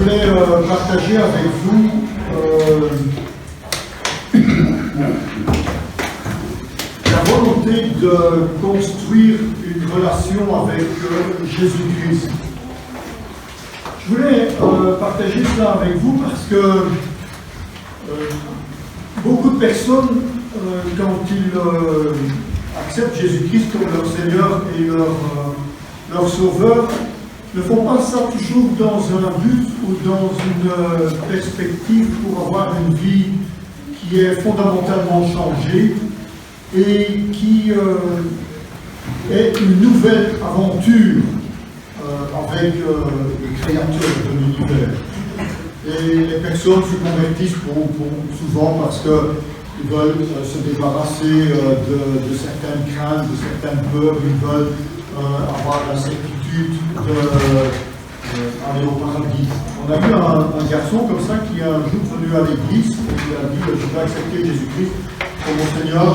voulais partager avec vous la volonté de construire une relation avec Jésus-Christ. Je voulais partager cela avec vous parce que beaucoup de personnes, quand ils acceptent Jésus-Christ comme leur Seigneur et leur Sauveur, ne font pas ça toujours dans un but ou dans une perspective pour avoir une vie qui est fondamentalement changée et qui est une nouvelle aventure avec le Créateur de l'univers. Et les personnes se convertissent souvent parce qu'ils veulent se débarrasser de certaines craintes, de certaines peurs, ils veulent avoir la certitude d'aller au paradis. On a vu un garçon comme ça qui est un jour venu à l'église et qui a dit je vais accepter Jésus-Christ comme mon Seigneur.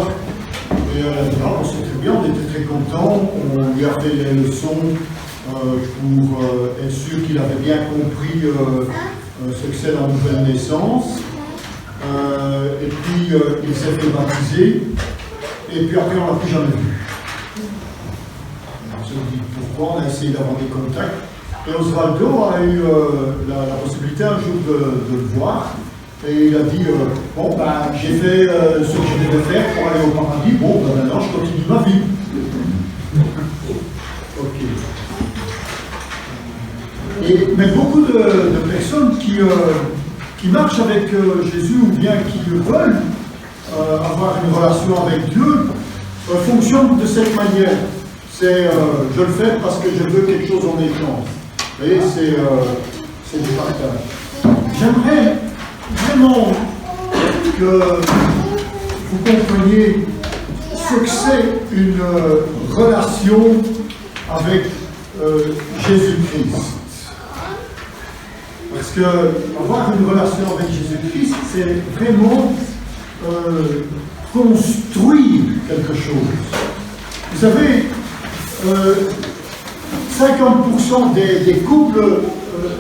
Et on s'est très bien, on était très contents, on lui a fait les leçons pour être sûr qu'il avait bien compris ce que c'est la nouvelle naissance. Et puis il s'est fait baptiser, et puis après on ne l'a plus jamais vu. On se dit pourquoi, on a essayé d'avoir des contacts. Et Osvaldo a eu la possibilité un jour de le voir. Et il a dit, j'ai fait ce que je devais faire pour aller au paradis, maintenant je continue ma vie. Ok. Mais beaucoup de personnes qui marchent avec Jésus ou bien qui veulent avoir une relation avec Dieu fonctionnent de cette manière. C'est je le fais parce que je veux quelque chose en échange. Vous voyez, c'est du partage. J'aimerais vraiment que vous compreniez ce que c'est une relation avec Jésus-Christ. Parce que avoir une relation avec Jésus-Christ, c'est vraiment construire quelque chose. Vous savez, 50% des couples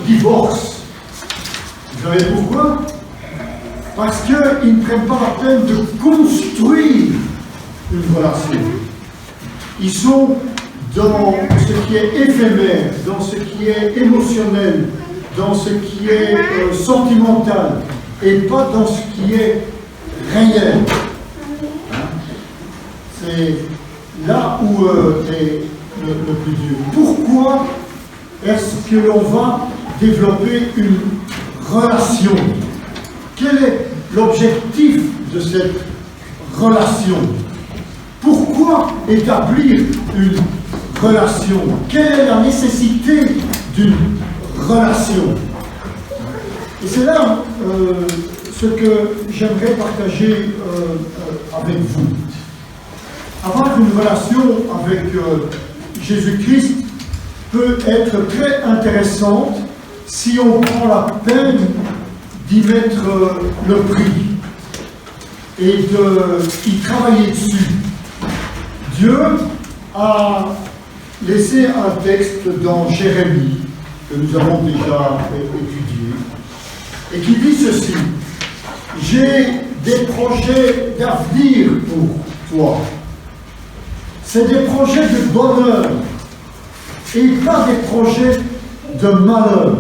divorcent. Vous savez pourquoi? Parce qu'ils ne prennent pas la peine de construire une relation. Ils sont dans ce qui est éphémère, dans ce qui est émotionnel, dans ce qui est sentimental, et pas dans ce qui est réel. C'est là où est le plus dur. Pourquoi est-ce que l'on va développer une relation? Quel est l'objectif de cette relation? Pourquoi établir une relation? Quelle est la nécessité d'une relation? Et c'est là ce que j'aimerais partager avec vous. Avoir une relation avec Jésus-Christ peut être très intéressante si on prend la peine d'y mettre le prix et d'y travailler dessus. Dieu a laissé un texte dans Jérémie que nous avons déjà étudié et qui dit ceci: j'ai des projets d'avenir pour toi. C'est des projets de bonheur et pas des projets de malheur.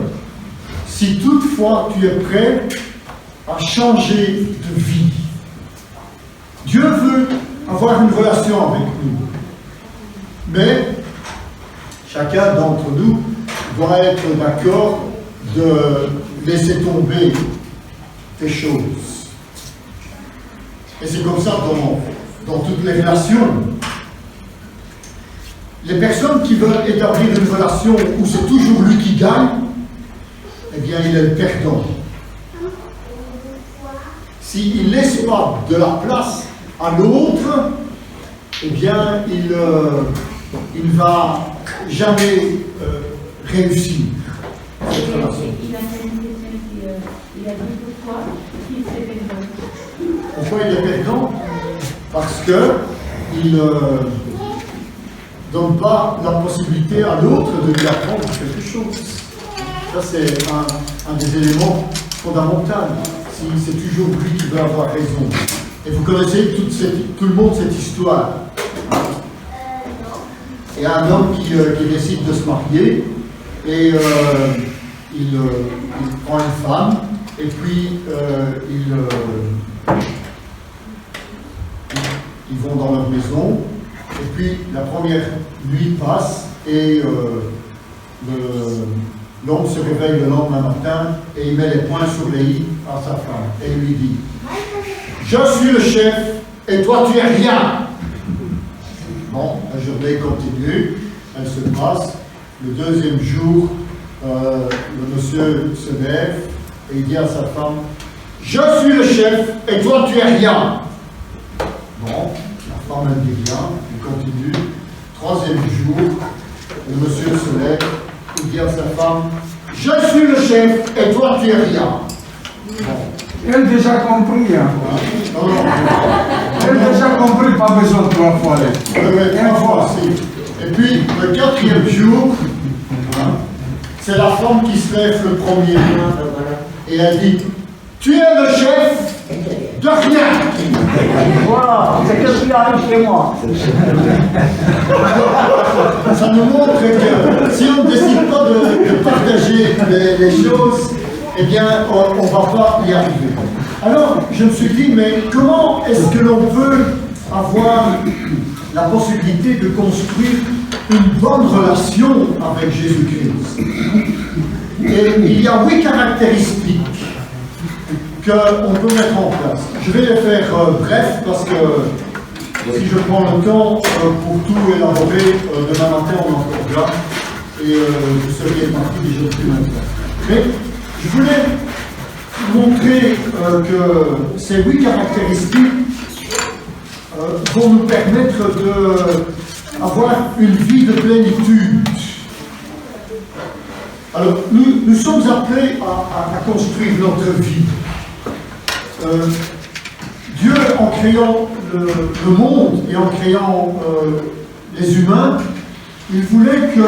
Si toutefois tu es prêt à changer de vie. Dieu veut avoir une relation avec nous. Mais chacun d'entre nous doit être d'accord de laisser tomber des choses. Et c'est comme ça dans toutes les relations. Les personnes qui veulent établir une relation où c'est toujours lui qui gagne, eh bien, il est le perdant. S'il ne laisse pas de la place à l'autre, eh bien, il ne va jamais réussir. Il a fait une question il a dit pourquoi il est perdant. Pourquoi il est perdant? Parce qu'il ne donne pas la possibilité à l'autre de lui apprendre quelque chose. Ça, c'est un des éléments fondamentaux. Si c'est toujours lui qui doit avoir raison. Et vous connaissez tout le monde cette histoire. Il y a un homme qui décide de se marier et il prend une femme et puis ils vont dans leur maison et puis la première nuit passe et l'homme se réveille le lendemain matin et il met les poings sur les i à sa femme et il lui dit: je suis le chef et toi tu es rien. Bon, la journée continue, elle se passe. Le deuxième jour, le monsieur se lève et il dit à sa femme: je suis le chef et toi tu es rien. Bon, la femme elle dit rien, elle continue. Troisième jour, le monsieur se lève, il dit à sa femme: je suis le chef et toi tu es rien. Bon. Elle a déjà compris. Hein. Non, non. Elle a déjà compris, pas besoin de 3 fois. Une fois aussi. Et puis, le quatrième jour, c'est la femme qui se lève le premier. Et elle dit: tu es le chef de rien. Voilà, c'est ce qui arrive chez moi. Ça nous montre que si on ne décide pas de partager les choses, eh bien, on ne va pas y arriver. Alors, je me suis dit, mais comment est-ce que l'on peut avoir la possibilité de construire une bonne relation avec Jésus-Christ? Et il y a 8 caractéristiques qu'on peut mettre en place. Je vais les faire bref parce que si je prends le temps pour tout élaborer, demain matin on est encore là et vous seriez parti déjà depuis maintenant. Mais je voulais montrer que ces 8 caractéristiques vont nous permettre d'avoir une vie de plénitude. Alors, nous sommes appelés à construire notre vie. Dieu, en créant le monde et en créant les humains, il voulait que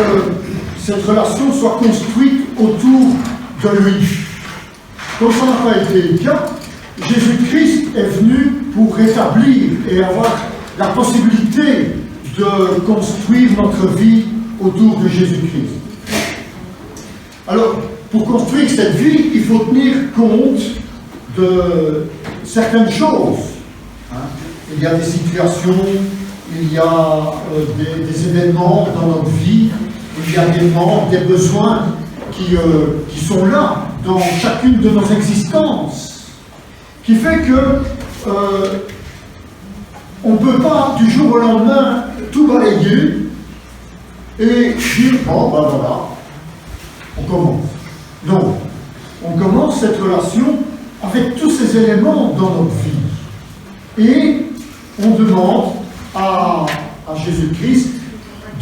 cette relation soit construite autour de lui. Comme ça n'a pas été le cas, Jésus-Christ est venu pour rétablir et avoir la possibilité de construire notre vie autour de Jésus-Christ. Alors, pour construire cette vie, il faut tenir compte de certaines choses. Il y a des situations, il y a des événements dans notre vie, il y a des besoins qui sont là dans chacune de nos existences, qui fait que on ne peut pas du jour au lendemain tout balayer et dire bon ben voilà, on commence. Non, on commence cette relation avec tous ces éléments dans notre vie. Et on demande à Jésus-Christ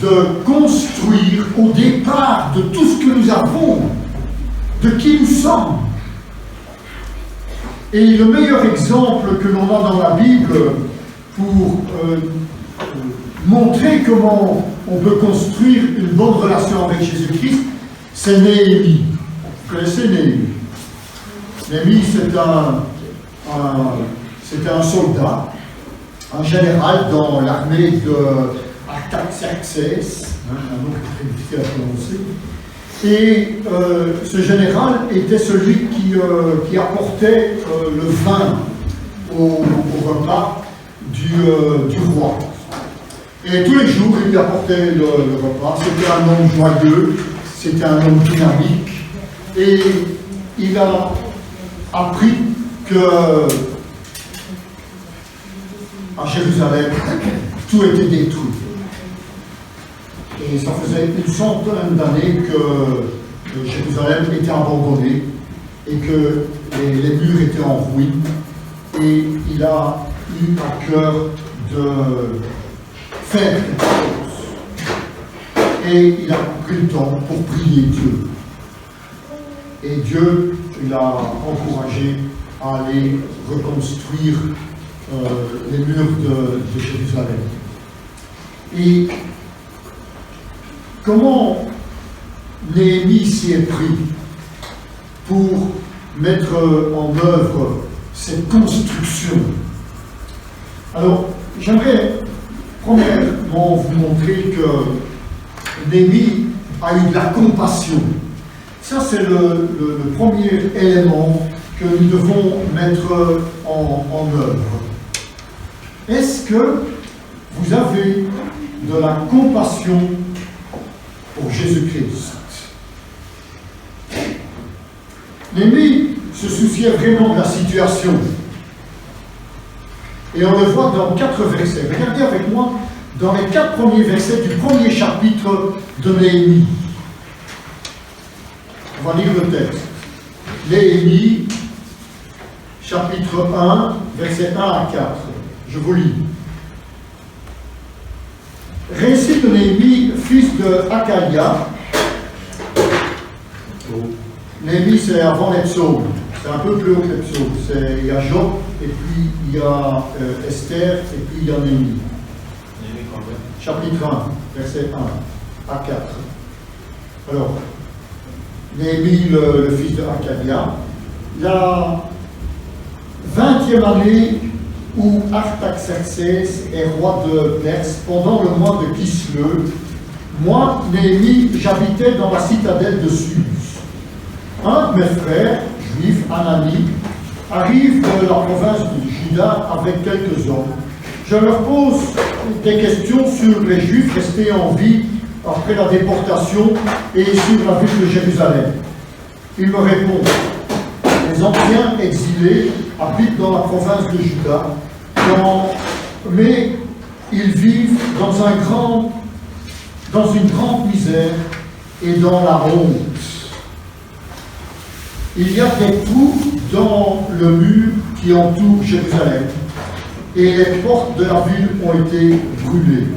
de construire au départ de tout ce que nous avons, de qui nous sommes. Et le meilleur exemple que l'on a dans la Bible pour montrer comment on peut construire une bonne relation avec Jésus-Christ, c'est Néhémie. Vous connaissez Néhémie? Néhémie, c'était un soldat, un général dans l'armée de Artaxerxès, un nom très difficile à prononcer. Et ce général était celui qui apportait le vin au repas du roi. Et tous les jours, il lui apportait le repas. C'était un homme joyeux, c'était un homme dynamique. Et il a appris que à Jérusalem, tout était détruit. Et ça faisait une centaine d'années que Jérusalem était abandonnée et que les murs étaient en ruine. Et il a eu à cœur de faire quelque chose. Et il a pris le temps pour prier Dieu. Et Dieu l'a encouragé à aller reconstruire les murs de Jérusalem. Et comment Néhémie s'y est pris? pour mettre en œuvre cette construction. Alors, j'aimerais premièrement vous montrer que Néhémie a eu de la compassion. Ça, c'est le premier élément que nous devons mettre en œuvre. Est-ce que vous avez de la compassion pour Jésus-Christ? Néhémie se souciait vraiment de la situation. Et on le voit dans 4 versets. Regardez avec moi dans les 4 premiers versets du premier chapitre de Néhémie. On va lire le texte. Néhémie, chapitre 1, versets 1 à 4. Je vous lis. Récit de Néhémie, fils de Hakalia. Néhémie, c'est avant les psaumes. C'est un peu plus haut que les psaumes. Il y a Job, et puis il y a Esther, et puis il y a Néhémie. Chapitre 1, verset 1 à 4. Alors, Néhémie, le fils de Hakalia, la 20e année où Artaxerxès est roi de Perse, pendant le mois de Kisleu, moi, Néhémie, j'habitais dans la citadelle de Suse. Un de mes frères, juifs, Anani, arrive de la province de Juda avec quelques hommes. Je leur pose des questions sur les Juifs restés en vie après la déportation et sur la ville de Jérusalem. Ils me répondent: les anciens exilés habitent dans la province de Juda, mais ils vivent dans une grande misère et dans la honte. Il y a des trous dans le mur qui entoure Jérusalem, et les portes de la ville ont été brûlées.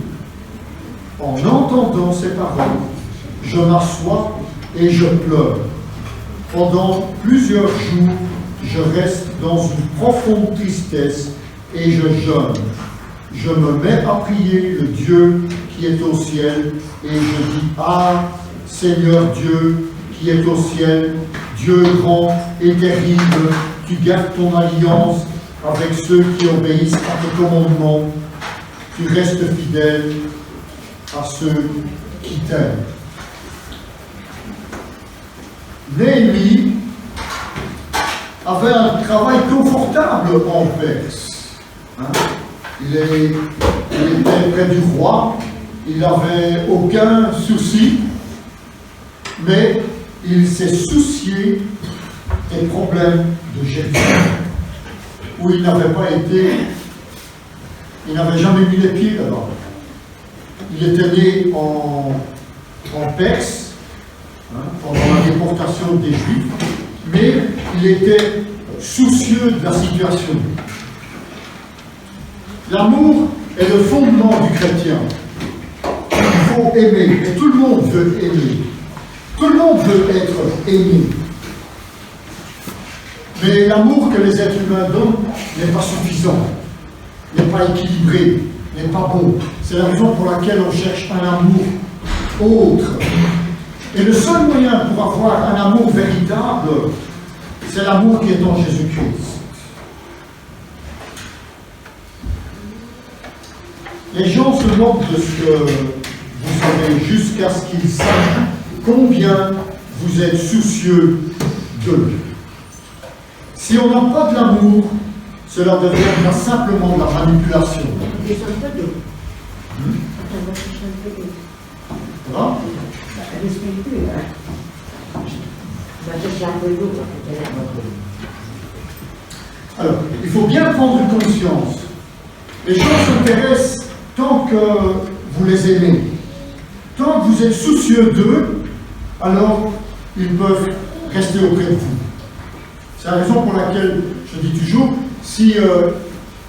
En entendant ces paroles, je m'assois et je pleure. Pendant plusieurs jours, je reste dans une profonde tristesse et je jeûne. Je me mets à prier le Dieu qui est au ciel et je dis: ah, Seigneur Dieu qui est au ciel, Dieu grand et terrible, tu gardes ton alliance avec ceux qui obéissent à tes commandements. Tu restes fidèle à ceux qui t'aiment. Néhémie avait un travail confortable en Perse. Il était près du roi, il n'avait aucun souci, mais il s'est soucié des problèmes de Jérusalem, où il n'avait pas été, il n'avait jamais mis les pieds là-bas. Il était né en Perse, pendant la déportation des Juifs, mais il était soucieux de la situation. L'amour est le fondement du chrétien. Il faut aimer, et tout le monde veut aimer. Tout le monde veut être aimé. Mais l'amour que les êtres humains donnent n'est pas suffisant, n'est pas équilibré, n'est pas bon. C'est la raison pour laquelle on cherche un amour autre. Et le seul moyen pour avoir un amour véritable, c'est l'amour qui est en Jésus-Christ. Les gens se moquent de ce que vous savez jusqu'à ce qu'ils sachent combien vous êtes soucieux d'eux. Si on n'a pas de l'amour, cela deviendra simplement de la manipulation. Voilà. Alors, il faut bien prendre conscience. Les gens s'intéressent tant que vous les aimez. Tant que vous êtes soucieux d'eux, alors ils peuvent rester auprès de vous. C'est la raison pour laquelle je dis toujours, si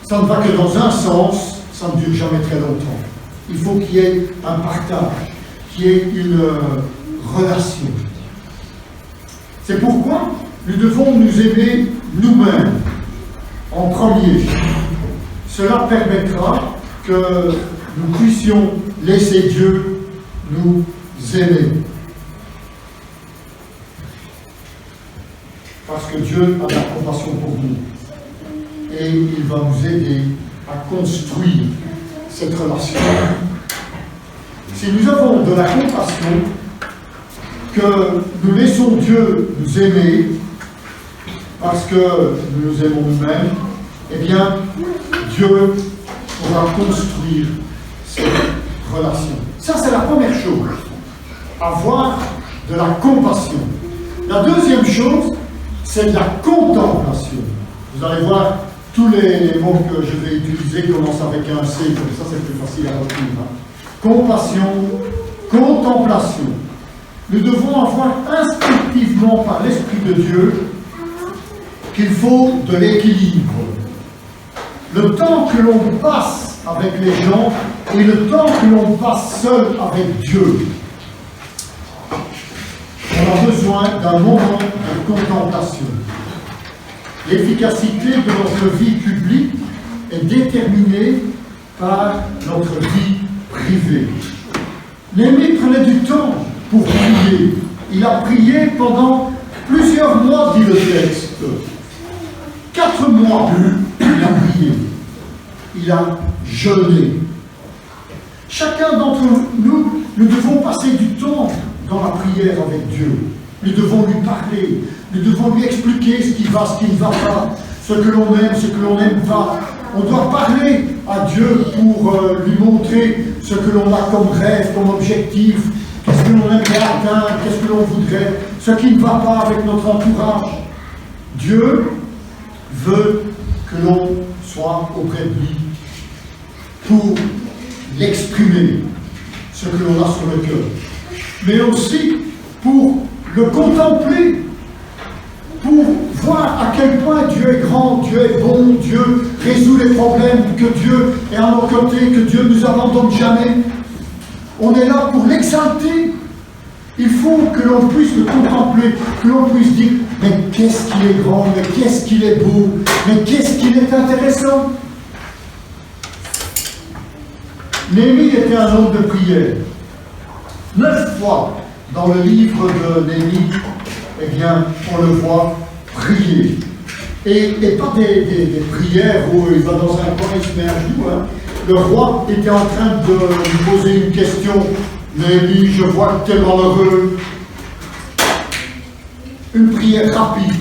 ça ne va que dans un sens, ça ne dure jamais très longtemps. Il faut qu'il y ait un partage, qu'il y ait une relation. C'est pourquoi nous devons nous aimer nous-mêmes en premier. Cela permettra que nous puissions laisser Dieu nous aimer. parce que Dieu a de la compassion pour nous. Et il va nous aider à construire cette relation. Si nous avons de la compassion, que nous laissons Dieu nous aimer, parce que nous nous aimons nous-mêmes, eh bien, Dieu pourra construire cette relation. Ça, c'est la première chose. Avoir de la compassion. La deuxième chose, c'est de la contemplation. Vous allez voir, tous les mots que je vais utiliser commencent avec un C, comme ça c'est plus facile à retenir. Compassion, contemplation. Nous devons avoir instinctivement par l'Esprit de Dieu qu'il faut de l'équilibre. Le temps que l'on passe avec les gens et le temps que l'on passe seul avec Dieu. On a besoin d'un moment de contemplation. L'efficacité de notre vie publique est déterminée par notre vie privée. Néhémie prenait du temps pour prier. Il a prié pendant plusieurs mois, dit le texte. 4 mois, il a prié. Il a jeûné. Chacun d'entre nous, nous devons passer du temps dans la prière avec Dieu. Nous devons lui parler. Nous devons lui expliquer ce qui va, ce qui ne va pas, ce que l'on aime, ce que l'on n'aime pas. On doit parler à Dieu pour lui montrer ce que l'on a comme rêve, comme objectif, qu'est-ce que l'on aimerait atteindre, qu'est-ce que l'on voudrait, ce qui ne va pas avec notre entourage. Dieu veut que l'on soit auprès de lui pour l'exprimer, ce que l'on a sur le cœur, mais aussi pour le contempler, pour voir à quel point Dieu est grand, Dieu est bon, Dieu résout les problèmes, que Dieu est à nos côtés, que Dieu ne nous abandonne jamais. On est là pour l'exalter. Il faut que l'on puisse le contempler, que l'on puisse dire, mais qu'est-ce qu'il est grand, mais qu'est-ce qu'il est beau, mais qu'est-ce qu'il est intéressant. Néhémie était un homme de prière. 9 fois dans le livre de Néhémie, eh bien, on le voit prier. Et pas des prières où il va dans un coin et se met à genoux. Hein. Le roi était en train de lui poser une question. Néhémie, je vois que tu es malheureux. Une prière rapide.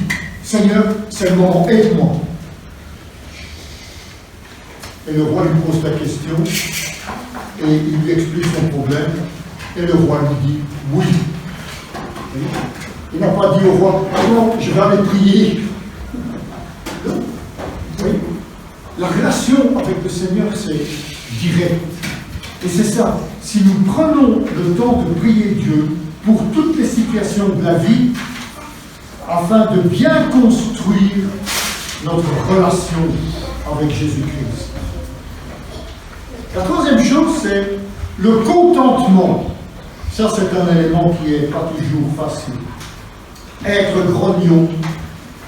Seigneur, c'est le moment, aide-moi. Et le roi lui pose la question. Et il lui explique son problème. Et le roi lui dit oui. Il n'a pas dit au roi, non, je vais aller prier. Oui. La relation avec le Seigneur, c'est direct. Et c'est ça. Si nous prenons le temps de prier Dieu pour toutes les situations de la vie, afin de bien construire notre relation avec Jésus-Christ. La troisième chose, c'est le contentement. Ça, c'est un élément qui n'est pas toujours facile. Être grognon,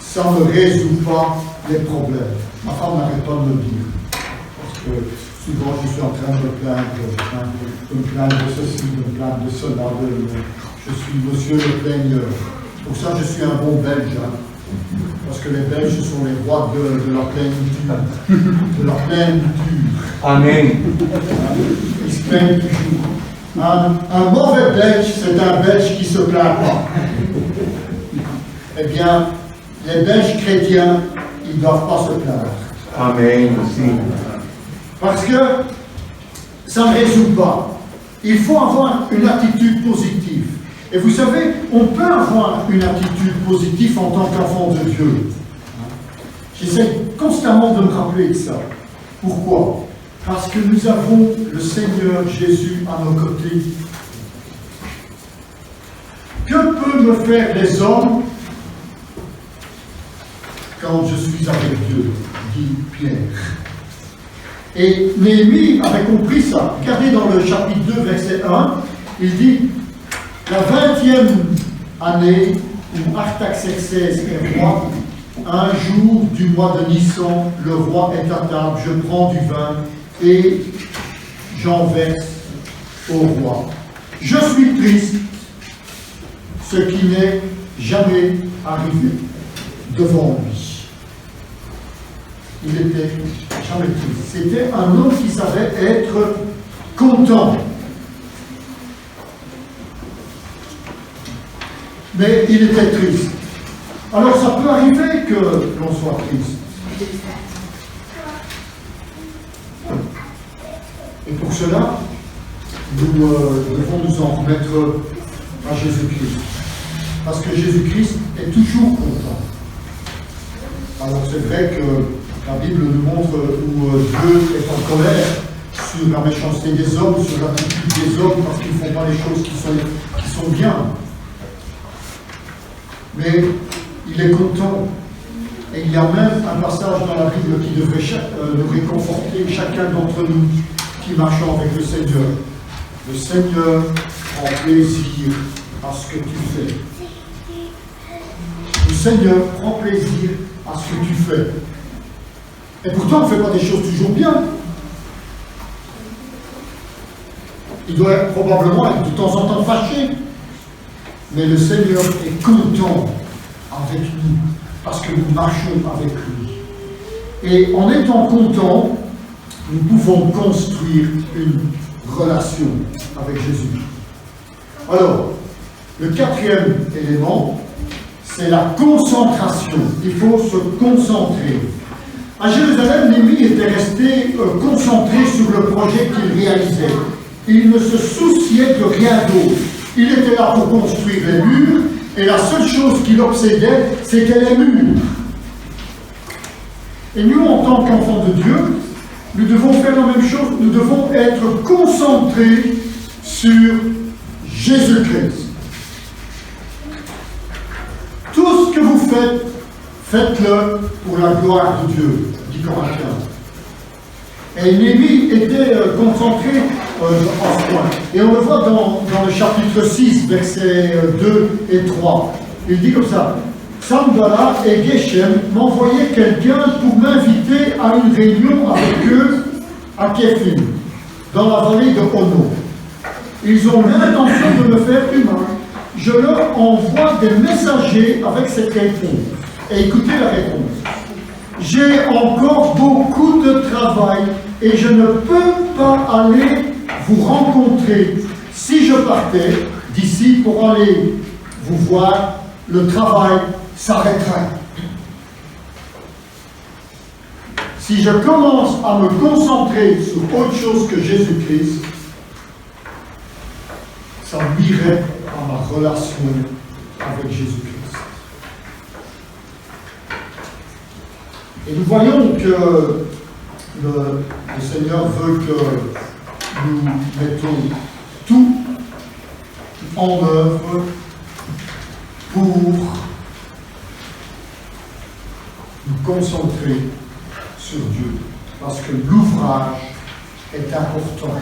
ça ne résout pas les problèmes. Ma femme n'arrête pas de me le dire. Parce que souvent, je suis en train de me plaindre de ceci, de me plaindre de cela. Je suis monsieur le plaigneur. Pour ça, je suis un bon Belge. Hein. Parce que les Belges sont les rois de la plénitude. De la plénitude. Amen. Ils se plaignent toujours. Un mauvais Belge, c'est un Belge qui ne se plaint pas. Eh bien, les Belges chrétiens, ils ne doivent pas se plaindre. Amen. Aussi. Parce que ça ne résout pas. Il faut avoir une attitude positive. Et vous savez, on peut avoir une attitude positive en tant qu'enfant de Dieu. J'essaie constamment de me rappeler de ça. Pourquoi ? Parce que nous avons le Seigneur Jésus à nos côtés. Que peuvent me faire les hommes quand je suis avec Dieu, dit Pierre. Et Néhémie avait compris ça. Regardez dans le chapitre 2, verset 1, il dit « La 20e année où Artaxerxès est roi, un jour du mois de Nissan, le roi est à table, je prends du vin et j'en verse au roi. Je suis triste, ce qui n'est jamais arrivé. » devant lui. Il n'était jamais triste. C'était un homme qui savait être content. Mais il était triste. Alors ça peut arriver que l'on soit triste. Et pour cela, nous devons nous en remettre à Jésus-Christ. Parce que Jésus-Christ est toujours content. Alors c'est vrai que la Bible nous montre où Dieu est en colère sur la méchanceté des hommes, sur l'attitude des hommes, parce qu'ils ne font pas les choses qui sont bien. Mais il est content. Et il y a même un passage dans la Bible qui devrait nous réconforter, chacun d'entre nous qui marchons avec le Seigneur. Le Seigneur prend plaisir à ce que tu fais. Le Seigneur prend plaisir à ce que tu fais. Et pourtant, on ne fait pas des choses toujours bien. Il doit probablement être de temps en temps fâché. Mais le Seigneur est content avec nous, parce que nous marchons avec lui. Et en étant content, nous pouvons construire une relation avec Jésus. Alors, le quatrième élément, c'est la concentration. Il faut se concentrer. À Jérusalem, Néhémie était resté concentré sur le projet qu'il réalisait. Il ne se souciait de rien d'autre. Il était là pour construire les murs, et la seule chose qui l'obsédait, c'était les murs. Et nous, en tant qu'enfants de Dieu, nous devons faire la même chose. Nous devons être concentrés sur Jésus-Christ. Tout ce que vous faites, faites-le pour la gloire de Dieu, dit Corinthiens. Et Néhémie était concentré en ce point. Et on le voit dans le chapitre 6, versets 2 et 3. Il dit comme ça: Sanballat et Geshem m'envoyaient quelqu'un pour m'inviter à une réunion avec eux à Képhim, dans la vallée de Ono. Ils ont l'intention de me faire du mal. Je leur envoie des messagers avec cette réponse. Et écoutez la réponse. J'ai encore beaucoup de travail et je ne peux pas aller vous rencontrer. Si je partais d'ici pour aller vous voir, le travail s'arrêterait. Si je commence à me concentrer sur autre chose que Jésus-Christ, ça nuirait à ma relation avec Jésus-Christ. Et nous voyons que le Seigneur veut que nous mettons tout en œuvre pour nous concentrer sur Dieu. Parce que l'ouvrage est important.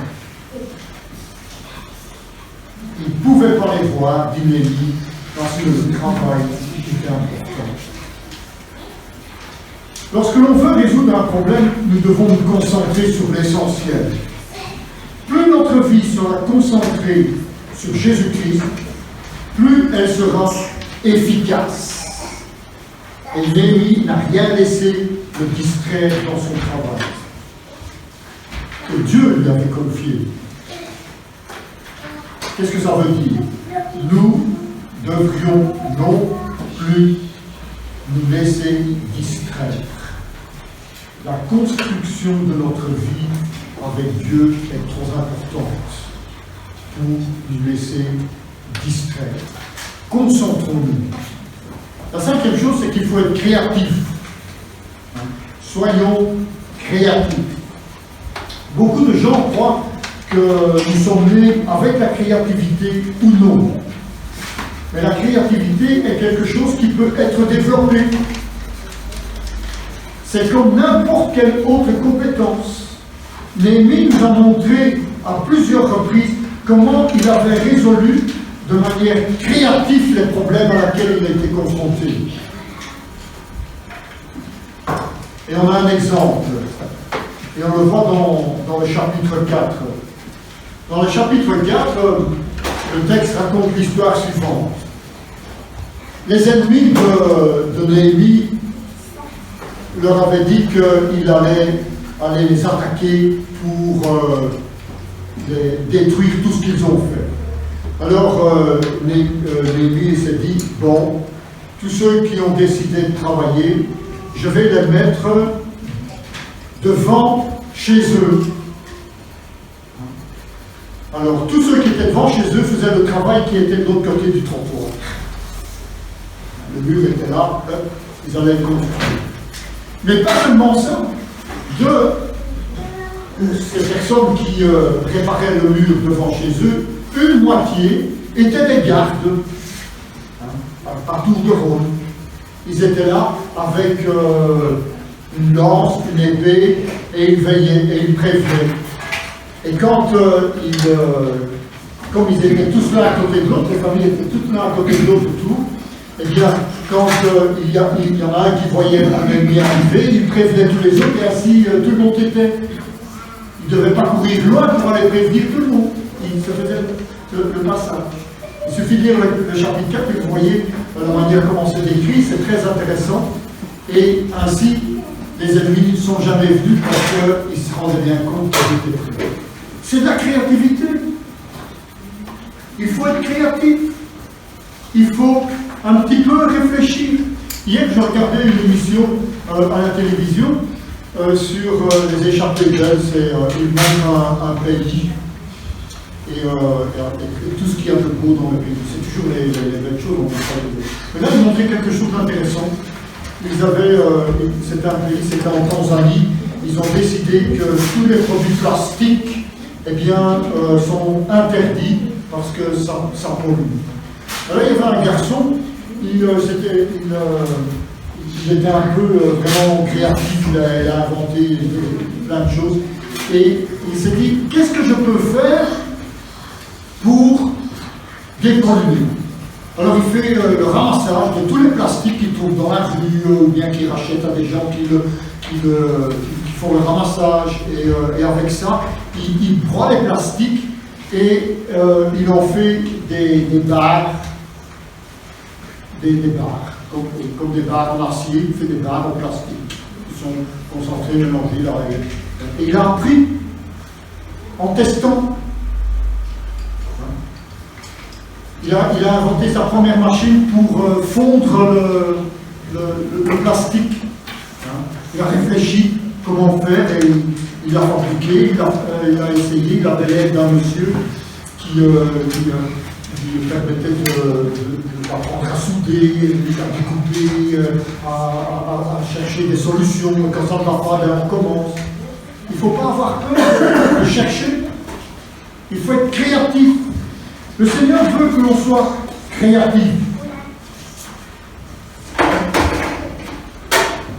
Il ne pouvait pas les voir, dit Néhémie, parce que le travail était important. Lorsque l'on veut résoudre un problème, nous devons nous concentrer sur l'essentiel. Plus notre vie sera concentrée sur Jésus-Christ, plus elle sera efficace. Et Néhémie n'a rien laissé le distraire dans son travail, que Dieu lui avait confié. Qu'est-ce que ça veut dire? Nous devrions non plus nous laisser distraire. La construction de notre vie avec Dieu est trop importante pour nous laisser distraire. Concentrons-nous. La cinquième chose, c'est qu'il faut être créatif. Soyons créatifs. Beaucoup de gens croient que nous sommes nés avec la créativité ou non. Mais la créativité est quelque chose qui peut être développé. C'est comme n'importe quelle autre compétence. Néhémie nous a montré à plusieurs reprises comment il avait résolu de manière créative les problèmes à laquelle il a été confronté. Et on a un exemple. Et on le voit dans le chapitre 4. Dans le chapitre 4, le texte raconte l'histoire suivante. les ennemis de Néhémie leur avaient dit qu'il allait aller les attaquer pour détruire tout ce qu'ils ont fait. Alors Néhémie s'est dit, bon, tous ceux qui ont décidé de travailler, je vais les mettre devant chez eux. Alors tous ceux qui étaient devant chez eux faisaient le travail qui était de l'autre côté du trottoir. Le mur était là, ils allaient le construire. Mais pas seulement ça, de ces personnes qui préparaient le mur devant chez eux, une moitié étaient des gardes, par tour de rôle. Ils étaient là avec une lance, une épée, et ils veillaient, et ils prévenaient. Et quand comme ils étaient tous l'un à côté de l'autre, les familles étaient toutes l'un à côté de l'autre autour, eh bien, quand il y en a un qui voyait un ennemi arriver, il prévenait tous les autres, et ainsi tout le monde était. Il ne devait pas courir loin pour aller prévenir tout le monde. Il se faisait le passage. Il suffit de lire le chapitre 4 et vous voyez la manière comment c'est décrit, c'est très intéressant. Et ainsi, les ennemis ne sont jamais venus parce qu'ils se rendaient bien compte qu'ils étaient prêts. C'est de la créativité. Il faut être créatif. Il faut un petit peu réfléchir. Hier, je regardais une émission à la télévision sur les échappées belles. Ils montrent un pays et tout ce qu'il y a de beau dans le pays. C'est toujours les belles choses. Mais là, ils montraient quelque chose d'intéressant. Ils avaient, c'était un pays, c'était en Tanzanie. Ils ont décidé que tous les produits plastiques, eh bien, sont interdits parce que ça pollue. Alors, il y avait un garçon, il était un peu vraiment créatif, il a inventé plein de choses, et il s'est dit, qu'est-ce que je peux faire pour dépolluer? Alors il fait le ramassage de tous les plastiques qu'il trouve dans la rue, ou bien qu'il rachète à des gens qui font le ramassage, et avec ça, il broie les plastiques, et il en fait des barres, comme des barres en acier, il fait des barres en plastique, qui sont concentrées, mélangées, là. Et il a appris, en testant, il a inventé sa première machine pour fondre le plastique. Il a réfléchi comment faire et il a fabriqué, il a essayé, il avait l'aide d'un monsieur qui lui permettait d'apprendre à souder, à découper, à chercher des solutions. Quand ça ne va pas, on recommence. Il ne faut pas avoir peur de chercher. Il faut être créatif. Le Seigneur veut que l'on soit créatif.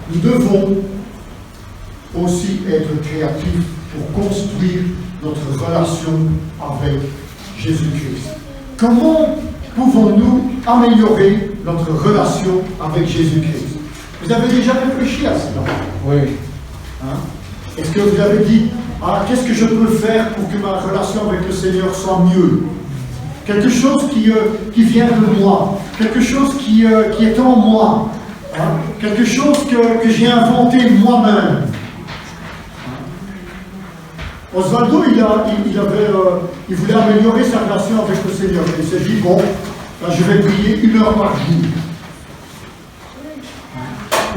Nous devons aussi être créatifs pour construire notre relation avec Jésus-Christ. Comment pouvons-nous améliorer notre relation avec Jésus-Christ? Vous avez déjà réfléchi à cela? Oui. Est-ce que vous avez dit, qu'est-ce que je peux faire pour que ma relation avec le Seigneur soit mieux? Quelque chose qui vient de moi, quelque chose qui est en moi, quelque chose que j'ai inventé moi-même. Osvaldo, il voulait améliorer sa relation avec le Seigneur. Il s'est dit, bon, je vais prier 1 heure par jour.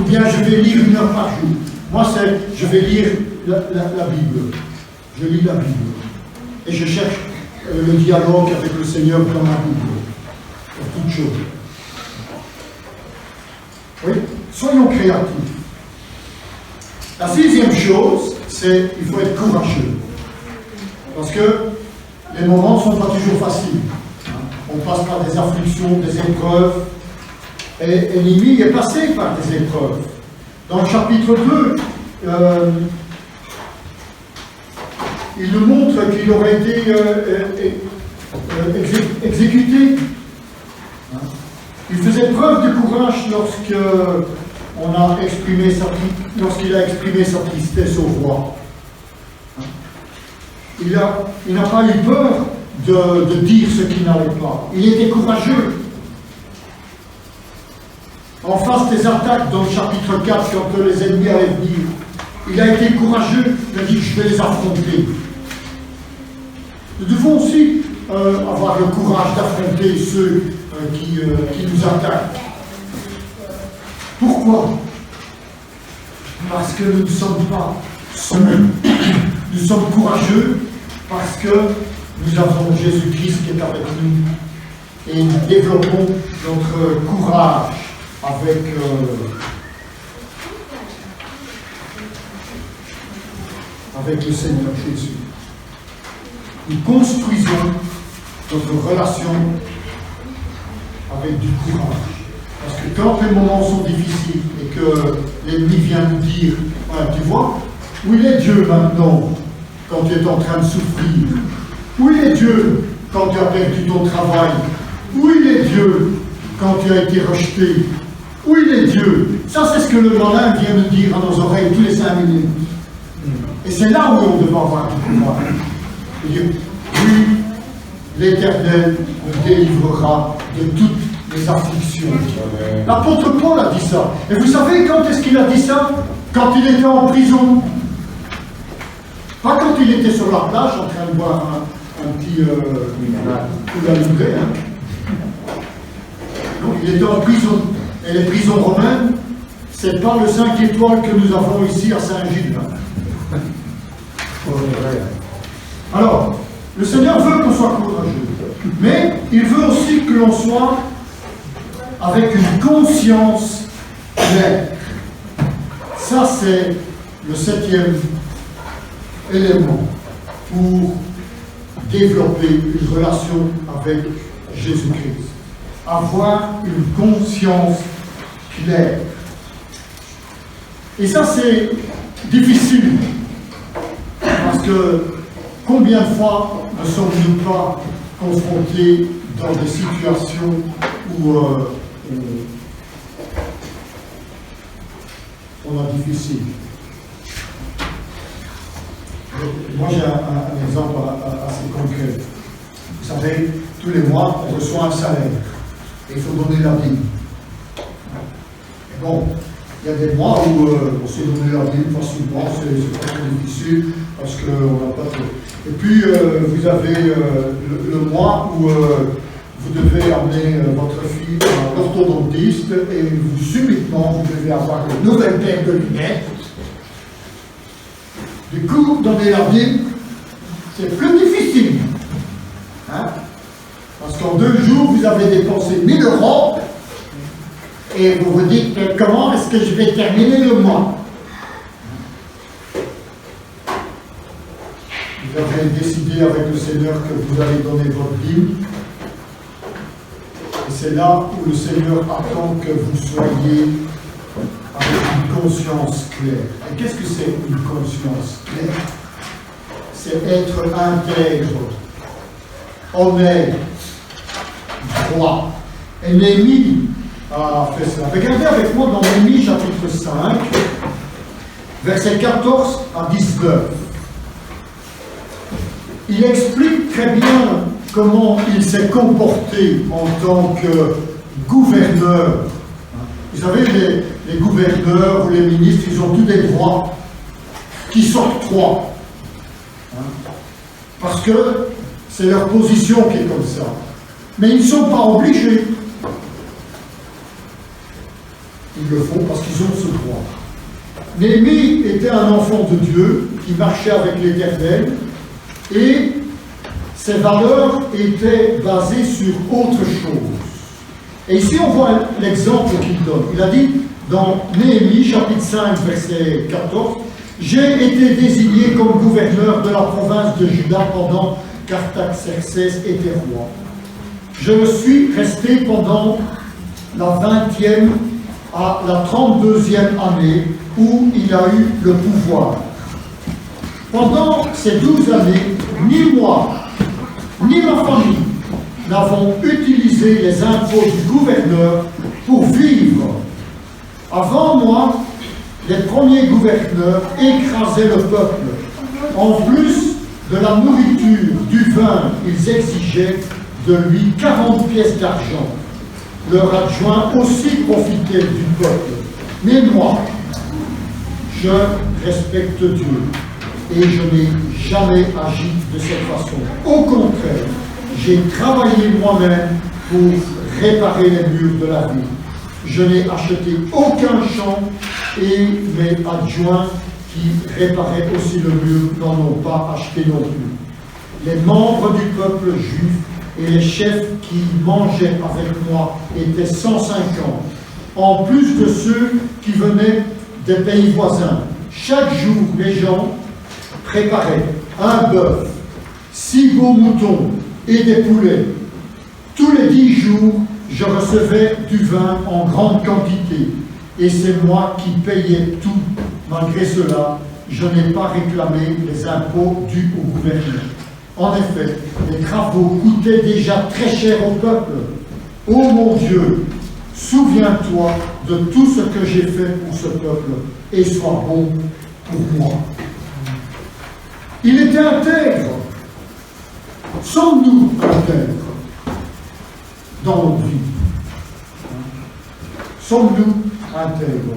Ou bien je vais lire 1 heure par jour. Moi, je vais lire la Bible. Je lis la Bible. Et je cherche le dialogue avec le Seigneur dans la Bible. Pour toutes choses. Oui, soyons créatifs. La 6e chose, c'est qu'il faut être courageux. Parce que les moments ne sont pas toujours faciles. On passe par des afflictions, des épreuves. Et Néhémie est passé par des épreuves. Dans le chapitre 2, il nous montre qu'il aurait été exécuté. Il faisait preuve de courage lorsqu'il a exprimé sa tristesse au roi. Il n'a pas eu peur de dire ce qui n'allait pas. Il était courageux. en face des attaques dans le chapitre 4, quand les ennemis allaient venir, il a été courageux, il a dit je vais les affronter. Nous devons aussi avoir le courage d'affronter ceux qui nous attaquent. Pourquoi? Parce que nous ne sommes pas seuls. Nous sommes courageux parce que nous avons Jésus-Christ qui est avec nous. Et nous développons notre courage avec le Seigneur Jésus. Nous construisons notre relation avec du courage. Parce que quand les moments sont difficiles et que l'ennemi vient nous dire, voilà, tu vois, où il est Dieu maintenant quand tu es en train de souffrir? Où il est Dieu quand tu as perdu ton travail? Où il est Dieu quand tu as été rejeté? Où il est Dieu? Ça, c'est ce que le malin vient nous dire à nos oreilles tous les 5 minutes. Et c'est là où on devrait avoir du courage. Et dire, oui, l'Éternel nous délivrera de toutes les afflictions. L'apôtre Paul a dit ça. Et vous savez quand est-ce qu'il a dit ça? Quand il était en prison. Pas quand il était sur la plage en train de boire un petit coup à livrer. Donc il était en prison. Et les prisons romaines, c'est pas le 5 étoiles que nous avons ici à Saint-Gilles. Alors, le Seigneur veut qu'on soit courageux, mais il veut aussi que l'on soit avec une conscience claire. Ça, c'est le 7e élément pour développer une relation avec Jésus-Christ. Avoir une conscience claire. Et ça, c'est difficile. Parce que combien de fois ne sommes-nous pas confrontés dans des situations où on a difficile. Moi, j'ai un exemple assez concret. Vous savez, tous les mois, on reçoit un salaire. Et il faut donner la dîme. Bon, il y a des mois où on s'est donné la dîme facilement, c'est pas trop difficile, parce qu'on n'a pas trop. Et puis, vous avez le mois où vous devez amener votre fille à l'orthodontiste, et vous, subitement, vous devez avoir une nouvelle paire de lunettes. Du coup, donner la dîme, c'est plus difficile. Hein? Parce qu'en 2 jours, vous avez dépensé 1 000 € et vous vous dites comment est-ce que je vais terminer le mois? Vous avez décidé avec le Seigneur que vous allez donner votre dîme. Et c'est là où le Seigneur attend que vous soyez avec une conscience claire. Et qu'est-ce que c'est une conscience claire? C'est être intègre, honnête, droit. Et Néhémie a fait cela. Regardez avec moi dans Néhémie chapitre 5, versets 14 à 19. Il explique très bien comment il s'est comporté en tant que gouverneur. Vous savez, les gouverneurs ou les ministres, ils ont tous des droits qui s'octroient. Parce que c'est leur position qui est comme ça. Mais ils ne sont pas obligés. Ils le font parce qu'ils ont ce droit. Néhémie était un enfant de Dieu qui marchait avec l'Éternel et ses valeurs étaient basées sur autre chose. Et ici on voit l'exemple qu'il donne. Il a dit dans Néhémie chapitre 5 verset 14, « J'ai été désigné comme gouverneur de la province de Juda pendant qu'Artaxerxès était roi. Je le suis resté pendant la 20e à la 32e année où il a eu le pouvoir. Pendant ces 12 années, ni moi, ni ma famille n'avons utilisé les impôts du gouverneur pour vivre. Avant moi, les premiers gouverneurs écrasaient le peuple. En plus de la nourriture, du vin, ils exigeaient de lui 40 pièces d'argent. leurs adjoints aussi profitaient du peuple. Mais moi, je respecte Dieu et je n'ai jamais agi de cette façon. Au contraire, j'ai travaillé moi-même pour réparer les murs de la ville. Je n'ai acheté aucun champ et mes adjoints qui réparaient aussi le mur n'en ont pas acheté non plus. Les membres du peuple juif et les chefs qui mangeaient avec moi étaient 150, en plus de ceux qui venaient des pays voisins. Chaque jour, les gens préparaient un bœuf, 6 beaux moutons et des poulets. Tous les 10 jours, je recevais du vin en grande quantité, et c'est moi qui payais tout. Malgré cela, je n'ai pas réclamé les impôts dus au gouverneur. En effet, les travaux coûtaient déjà très cher au peuple. Ô mon Dieu, souviens-toi de tout ce que j'ai fait pour ce peuple, et sois bon pour moi. Il était intègre. Sommes-nous intègres dans notre vie? Sommes-nous intègres?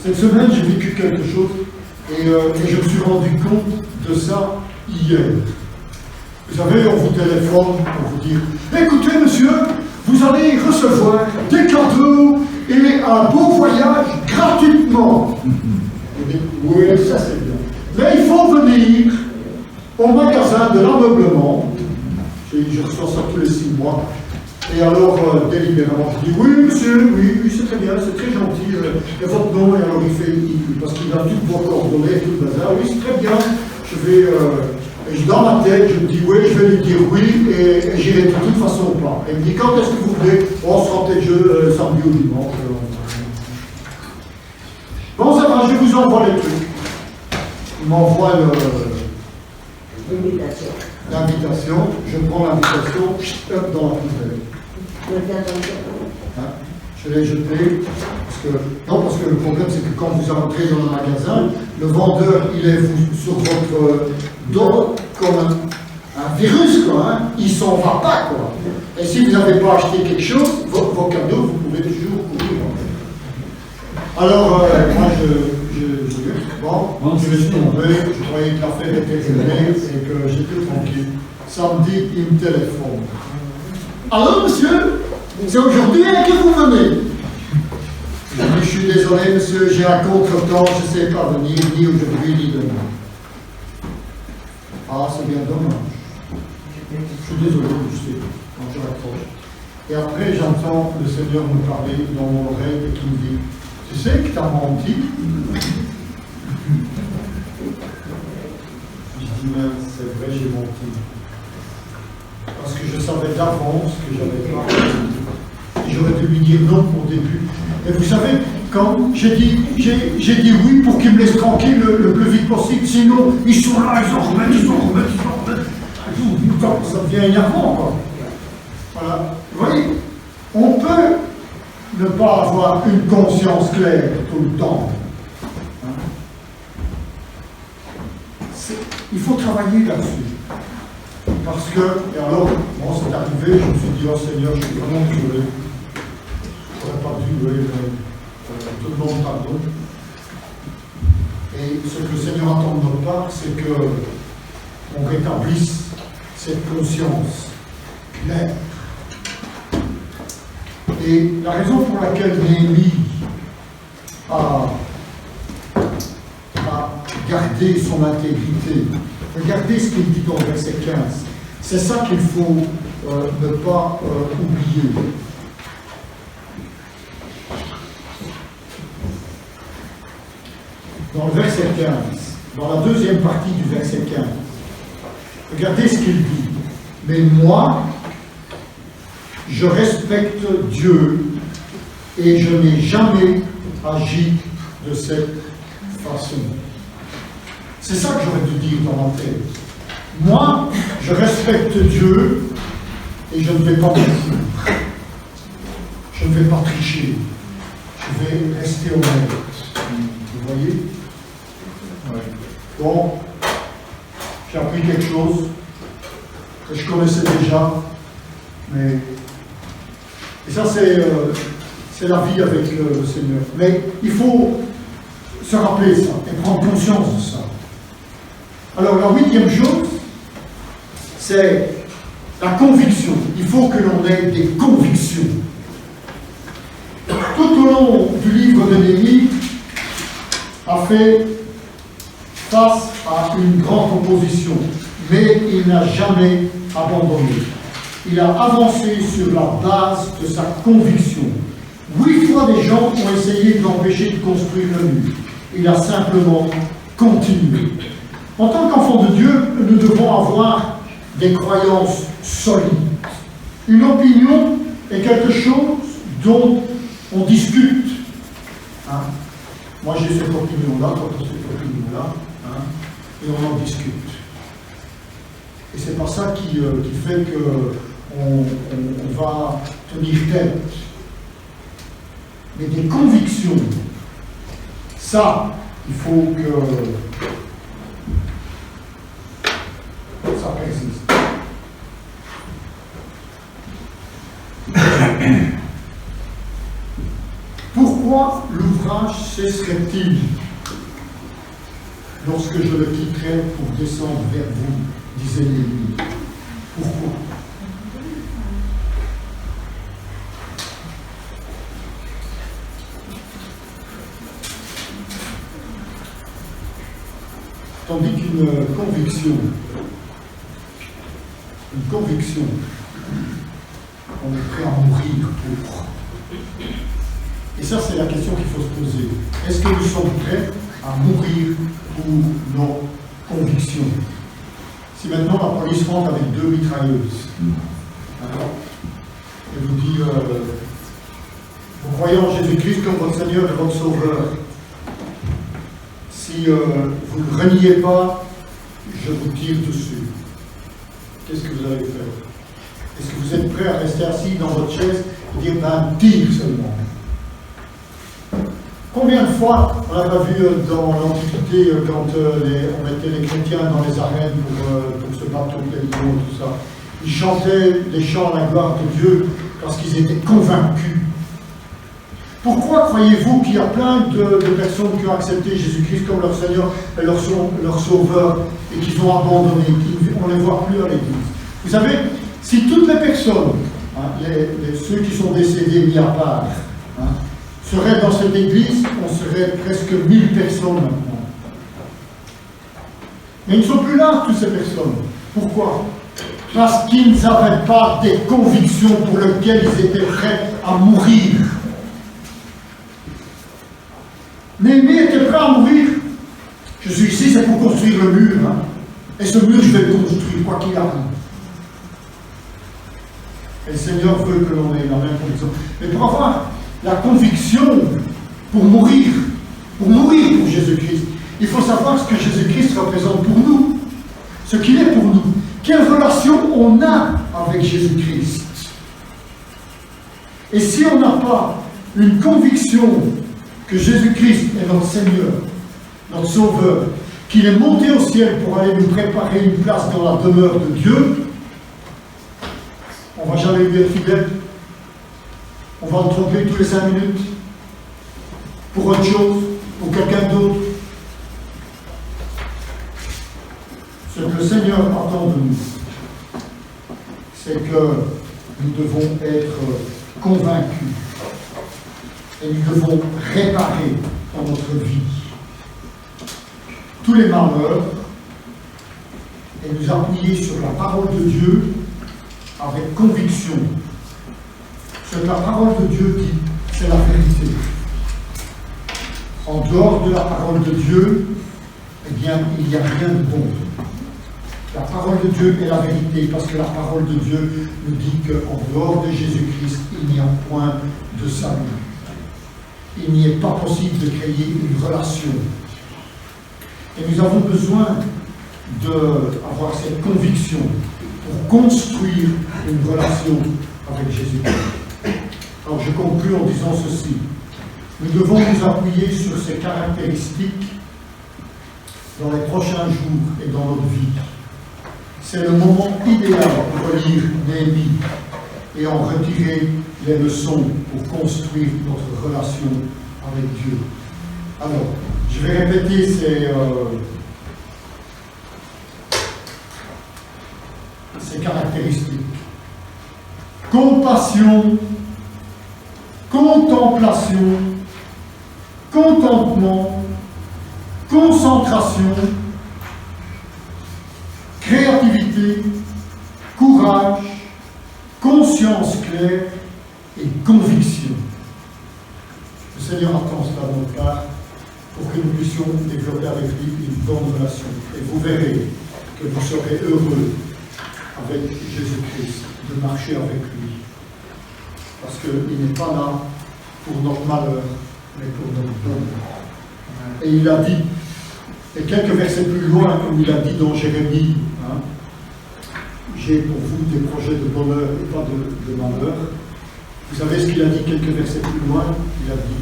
Cette semaine, j'ai vécu quelque chose et je me suis rendu compte de ça hier. Vous savez, on vous téléphone pour vous dire « Écoutez, monsieur, vous allez recevoir des cadeaux et un beau voyage gratuitement. » Vous dites « Oui, ça c'est bien. Mais il faut venir au magasin de l'ameublement. » Je reçois ça tous les 6 mois. Et alors, délibérément, je dis « Oui, monsieur, oui, c'est très bien, c'est très gentil. Et votre nom ?» Et alors, parce qu'il a toutes vos coordonnées, tout le bazar. « Oui, c'est très bien. Je vais... Et dans ma tête, je me dis oui, je vais lui dire oui, et j'irai de toute façon pas. Et il me dit quand est-ce que vous voulez? On sera peut-être samedi ou dimanche. Bon, ça va, je vous envoie les trucs. Il m'envoie l'invitation. Je prends l'invitation, hop, dans la poubelle. Hein? Je l'ai jeté. Parce que le problème, c'est que quand vous entrez dans le magasin, le vendeur, il est sur votre dos comme un virus, quoi. Hein? Il ne s'en va pas, quoi. Et si vous n'avez pas acheté quelque chose, vos cadeaux, vous pouvez toujours courir. Alors, moi, je suis tombé, je croyais que l'affaire était réglée et que j'étais tranquille. Samedi, il me téléphone. Alors, monsieur, c'est aujourd'hui que vous venez? Je suis désolé, monsieur, j'ai un contretemps, je ne sais pas venir, ni aujourd'hui, ni demain. Ah, c'est bien dommage. Je suis désolé, je sais, quand je raccroche. Et après, j'entends le Seigneur me parler dans mon oreille et qui me dit, tu sais que tu as menti? Je dis, mais c'est vrai, j'ai menti. Parce que je savais d'avance que j'avais pas menti. Et j'aurais dû lui dire non au début. Et vous savez, quand j'ai dit oui pour qu'ils me laissent tranquille le plus vite possible, sinon ils sont là, ils en remettent. Ça devient énervant, quoi. Voilà. Vous voyez, on peut ne pas avoir une conscience claire tout le temps. Il faut travailler là-dessus. Parce que, et alors, bon, c'est arrivé, je me suis dit, oh Seigneur, je suis vraiment désolé. Je n'aurais pas dû, oui, mais tout le monde pardonne. Et ce que le Seigneur attend de notre part, c'est qu'on rétablisse cette conscience claire. Et la raison pour laquelle Néhémie a gardé son intégrité, regardez ce qu'il dit dans le verset 15, c'est ça qu'il faut ne pas oublier. Dans le verset 15, dans la deuxième partie du verset 15, regardez ce qu'il dit. Mais moi, je respecte Dieu et je n'ai jamais agi de cette façon. C'est ça que j'aurais dû dire dans ma tête. Moi, je respecte Dieu et je ne vais pas mentir. Je ne vais pas tricher. Je vais rester honnête. Vous voyez? Ouais. Bon, j'ai appris quelque chose que je connaissais déjà, mais Et ça, c'est la vie avec le Seigneur. Mais il faut se rappeler ça et prendre conscience de ça. Alors, la 8e chose, c'est la conviction. Il faut que l'on ait des convictions. Tout au long du livre de Néhémie, a fait face à une grande opposition, mais il n'a jamais abandonné. Il a avancé sur la base de sa conviction. 8 fois des gens ont essayé de l'empêcher de construire le mur. Il a simplement continué. En tant qu'enfant de Dieu, nous devons avoir des croyances solides. Une opinion est quelque chose dont on discute. Hein? Moi j'ai cette opinion-là, toi tu as cette opinion-là, hein? Et on en discute. Et c'est pas ça qui fait qu'on va tenir tête. Mais des convictions, ça, il faut que ça persiste. Pourquoi l'ouvrage cesserait-il lorsque je le quitterai pour descendre vers vous, disait Néhémie. Pourquoi? Tandis qu'une conviction, on est prêt à mourir pour. Et ça, c'est la question qu'il faut se poser. Est-ce que nous sommes prêts à mourir pour nos convictions? Si maintenant la police rentre avec 2 mitrailleuses, et vous dit, vous croyez en Jésus-Christ comme votre Seigneur et votre Sauveur, si vous ne reniez pas, je vous tire dessus. Qu'est-ce que vous allez faire? Est-ce que vous êtes prêt à rester assis dans votre chaise et dire, ben, tire seulement? Combien de fois, on n'a pas vu dans l'Antiquité, quand on mettait les chrétiens dans les arènes pour se battre contre les lions et tout ça, ils chantaient des chants à la gloire de Dieu parce qu'ils étaient convaincus. Pourquoi croyez-vous qu'il y a plein de personnes qui ont accepté Jésus-Christ comme leur Seigneur et leur Sauveur et qu'ils ont abandonné, on ne les voit plus à l'Église? Vous savez, si toutes les personnes, hein, ceux qui sont décédés mis à part, hein, seraient dans cette église, on serait presque 1000 personnes maintenant. Mais ils ne sont plus là, toutes ces personnes. Pourquoi? Parce qu'ils n'avaient pas des convictions pour lesquelles ils étaient prêts à mourir. Néhémie était prêt à mourir. Je suis ici, c'est pour construire le mur. Hein. Et ce mur, je vais le construire, quoi qu'il arrive. Et le Seigneur veut que l'on ait la même conviction. Mais pour avoir la conviction pour mourir pour Jésus-Christ, il faut savoir ce que Jésus-Christ représente pour nous, ce qu'il est pour nous, quelle relation on a avec Jésus-Christ. Et si on n'a pas une conviction que Jésus-Christ est notre Seigneur, notre Sauveur, qu'il est monté au ciel pour aller nous préparer une place dans la demeure de Dieu, on ne va jamais lui être fidèle. On va le tromper tous les 5 minutes pour autre chose, pour quelqu'un d'autre. Ce que le Seigneur attend de nous, c'est que nous devons être convaincus et nous devons réparer dans notre vie tous les malheurs et nous appuyer sur la parole de Dieu avec conviction. Ce que la parole de Dieu dit, c'est la vérité. En dehors de la parole de Dieu, eh bien, il n'y a rien de bon. La parole de Dieu est la vérité, parce que la parole de Dieu nous dit qu'en dehors de Jésus-Christ, il n'y a point de salut. Il n'y est pas possible de créer une relation. Et nous avons besoin d'avoir cette conviction pour construire une relation avec Jésus-Christ. Alors je conclue en disant ceci. Nous devons nous appuyer sur ces caractéristiques dans les prochains jours et dans notre vie. C'est le moment idéal pour relire Néhémie et en retirer les leçons pour construire notre relation avec Dieu. Alors, je vais répéter ces caractéristiques. Compassion, contemplation, contentement, concentration, créativité, courage, conscience claire et conviction. Le Seigneur attend cela de notre part pour que nous puissions développer avec lui une bonne relation. Et vous verrez que vous serez heureux avec Jésus-Christ, de marcher avec lui. Parce qu'il n'est pas là pour notre malheur, mais pour notre bonheur. Et il a dit, et quelques versets plus loin, comme il a dit dans Jérémie, j'ai pour vous des projets de bonheur et pas de malheur. Vous savez ce qu'il a dit quelques versets plus loin? Il a dit,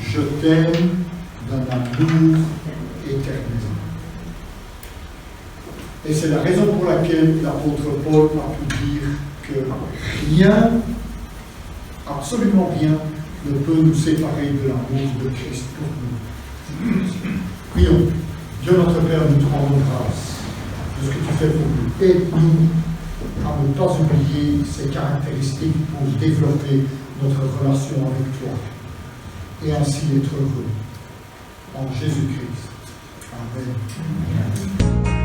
je t'aime d'un amour éternel. Et c'est la raison pour laquelle l'apôtre Paul a pu dire que rien, absolument rien, ne peut nous séparer de l'amour de Christ pour nous. Prions. Dieu notre Père, nous te rendons grâce de ce que tu fais pour nous. Aide-nous à ne pas oublier ces caractéristiques pour développer notre relation avec toi et ainsi être heureux. En Jésus-Christ. Amen.